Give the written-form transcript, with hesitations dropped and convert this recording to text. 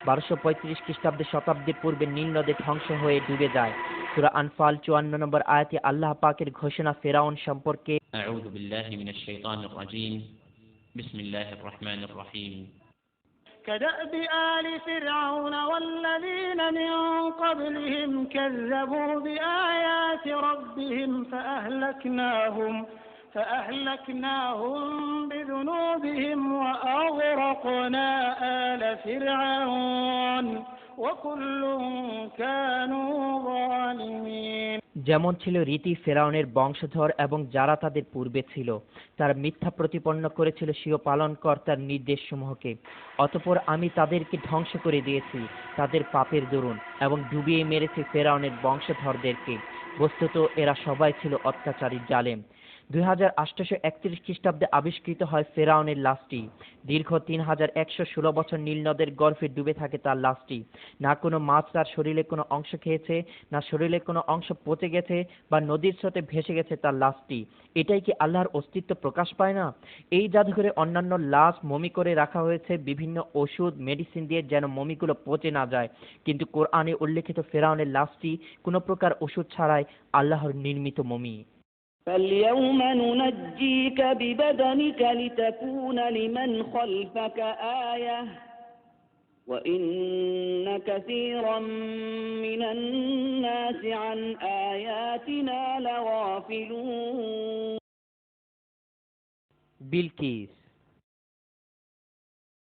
1235 খ্রিস্টাব্দে শতাব্দীর পূর্বে নীল নদে ধ্বংস হয়ে ডুবে যায়। সূরা আনফাল 54 নম্বর আয়াতে আল্লাহ পাকের ঘোষণা ফেরাউন সম্পর্কে। আউযু বিল্লাহি মিনাশ শাইতানির রাজীম। বিসমিল্লাহির রহমানির রহিম। كدأب آل فرعون والذين من قبلهم كذبوا بآيات ربهم فأهلكناهم بذنوبهم وأغرقنا آل فرعون وكل كانوا ظالمين। যেমন ছিল রীতি ফেরাউনের বংশধর এবং যারা তাদের পূর্বে ছিল, তারা মিথ্যা প্রতিপন্ন করেছিল স্বীয় পালনকর্তার নির্দেশসমূহকে। অতঃপর আমি তাদেরকে ধ্বংস করে দিয়েছি তাদের পাপের দরুন এবং ডুবিয়ে মেরেছি ফেরাউনের বংশধরদেরকে। বস্তুত এরা সবাই ছিল অত্যাচারী জালেম। 2831 খ্রিস্টাব্দে আবিষ্কৃত হয় ফেরাউনের লাশটি। দীর্ঘ 3116 বছর নীল নদের গর্ভে ডুবে থাকে তার লাশটি। না কোনো মাছ তার শরীরে কোনো অংশ খেয়েছে, না শরীরের কোনো অংশ পচে গেছে বা নদীর স্রোতে ভেসে গেছে তার লাশটি। এটাই কি আল্লাহর অস্তিত্ব প্রকাশ পায় না? এই জাদুঘরে অন্যান্য লাশ মমি করে রাখা হয়েছে বিভিন্ন ওষুধ মেডিসিন দিয়ে, যেন মমিগুলো পচে না যায়। কিন্তু কোরআনে উল্লেখিত ফেরাউনের লাশটি কোনো প্রকার ওষুধ ছাড়াই আল্লাহর নির্মিত মমি। فاليوم ننجيك ببدنك لتكون لمن خلفك آية وإن كثيرا من الناس عن آياتنا لغافلون। বিলকিস